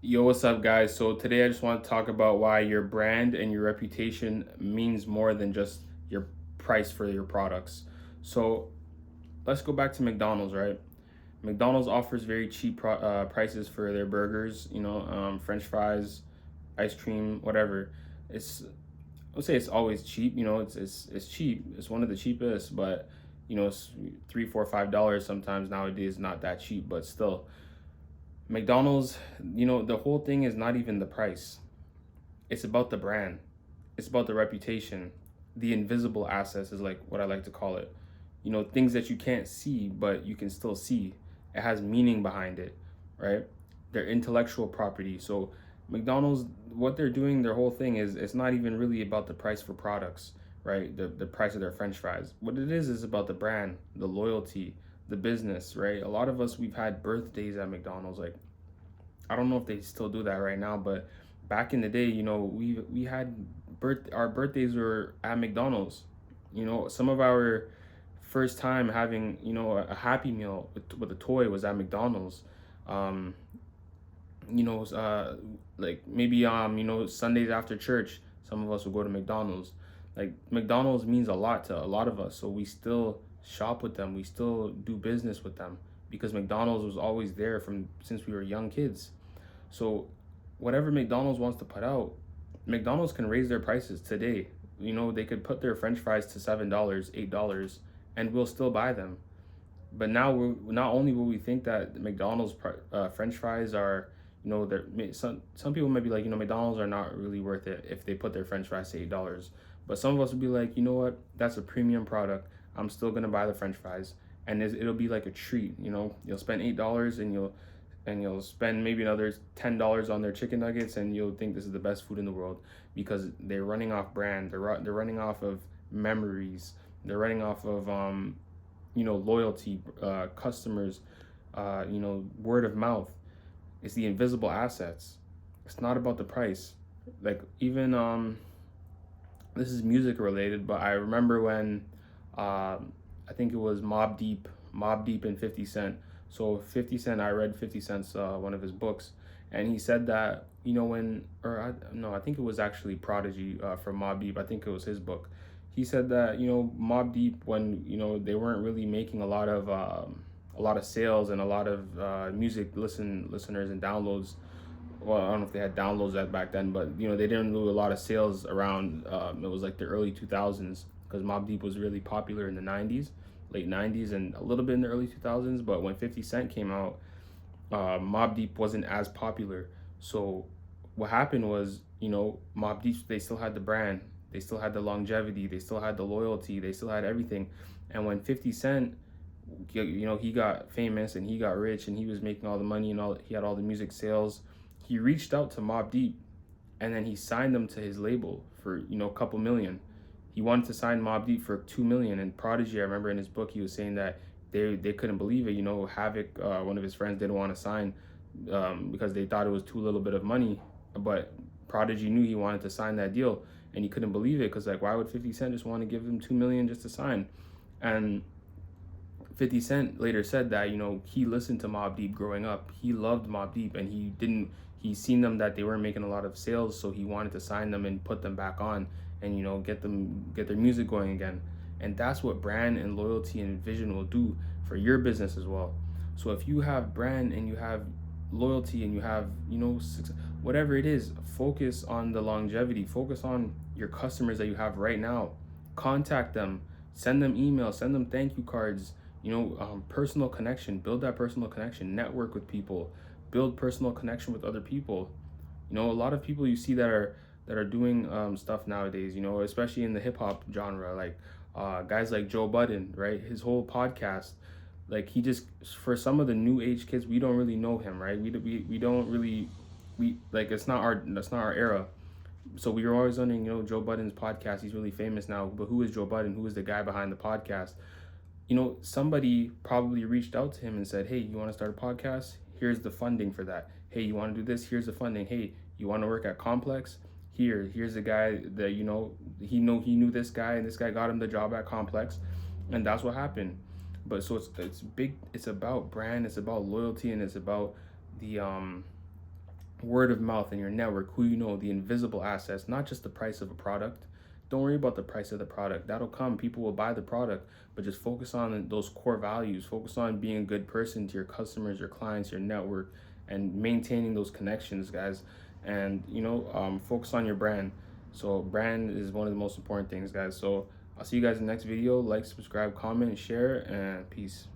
Yo, what's up, guys? So today I just want to talk about why your brand and your reputation means more than just your price for your products. So let's go back to McDonald's, right? McDonald's offers very cheap prices for their burgers, French fries, ice cream, whatever. It's I would say it's always cheap. It's cheap. It's one of the cheapest, but it's $3, $4, $5 sometimes nowadays. Not that cheap, but still McDonald's, the whole thing is not even the price. It's about the brand. It's about the reputation. The invisible assets is like what I like to call it. Things that you can't see, but you can still see. It has meaning behind it, right? Their intellectual property. So McDonald's, what they're doing, their whole thing is it's not even really about the price for products, right? The price of their French fries. What it is about the brand, the loyalty, the business, right? A lot of us, we've had birthdays at McDonald's. Like, I don't know if they still do that right now, but back in the day, we had our birthdays were at McDonald's. Some of our first time having a Happy Meal with a toy was at McDonald's. Um, like maybe Sundays after church, some of us will go to McDonald's. Like McDonald's means a lot to a lot of us, so we still shop with them. We still do business with them because McDonald's was always there from since we were young kids. So whatever McDonald's wants to put out, McDonald's can raise their prices today. They could put their French fries to $7, $8, and we'll still buy them. But now we're not only will we think that McDonald's French fries are, they're some people might be like, McDonald's are not really worth it if they put their French fries to $8. But some of us would be like, you know what, that's a premium product. I'm still gonna buy the French fries, and it'll be like a treat. You'll spend $8 and you'll spend maybe another $10 on their chicken nuggets, and you'll think this is the best food in the world because they're running off brand. They're running off of memories. They're running off of loyalty, customers, word of mouth. It's the invisible assets. It's not about the price. Like even this is music related, but I remember when I think it was Mob Deep and 50 Cent. So 50 Cent, I read 50 Cent's one of his books, and he said that when or no, I think it was actually Prodigy from Mob Deep. I think it was his book. He said that Mob Deep, when they weren't really making a lot of sales and a lot of music listeners and downloads. Well, I don't know if they had downloads that back then, but they didn't do a lot of sales around. It was like the early 2000s because Mobb Deep was really popular in the 90s, late 90s, and a little bit in the early 2000s. But when 50 Cent came out, Mobb Deep wasn't as popular. So what happened was, Mobb Deep, they still had the brand, they still had the longevity, they still had the loyalty, they still had everything. And when 50 Cent, he got famous and he got rich and he was making all the money and he had all the music sales, he reached out to Mobb Deep and then he signed them to his label for a couple million. He wanted to sign Mobb Deep for 2 million. And Prodigy, I remember in his book, he was saying that they couldn't believe it. Havoc, one of his friends, didn't want to sign because they thought it was too little bit of money. But Prodigy knew he wanted to sign that deal, and he couldn't believe it because like, why would 50 Cent just want to give him 2 million just to sign? And 50 Cent later said that, he listened to Mobb Deep growing up. He loved Mobb Deep, and he seen them that they weren't making a lot of sales, so he wanted to sign them and put them back on and, get their music going again. And that's what brand and loyalty and vision will do for your business as well. So if you have brand and you have loyalty and you have, success, whatever it is, focus on the longevity, focus on your customers that you have right now. Contact them, send them emails, send them thank you cards, personal connection, build that personal connection, network with people, build personal connection with other people. A lot of people you see that are doing stuff nowadays, especially in the hip hop genre, like guys like Joe Budden, right? His whole podcast, like he just, for some of the new age kids, we don't really know him, right? We don't really, we like, that's not our era. So we were always wondering, Joe Budden's podcast, he's really famous now, but who is Joe Budden? Who is the guy behind the podcast? Somebody probably reached out to him and said, hey, you want to start a podcast? Here's the funding for that. Hey, you want to do this? Here's the funding. Hey, you want to work at Complex? Here's the guy that, he knew this guy, and this guy got him the job at Complex. And that's what happened. But so it's big. It's about brand. It's about loyalty, and it's about the word of mouth and your network, who you know, the invisible assets, not just the price of a product. Don't worry about the price of the product. That'll come. People will buy the product, but just focus on those core values. Focus on being a good person to your customers, your clients, your network, and maintaining those connections, guys. And focus on your brand. So brand is one of the most important things, guys. So I'll see you guys in the next video. Like, subscribe, comment, share, and peace.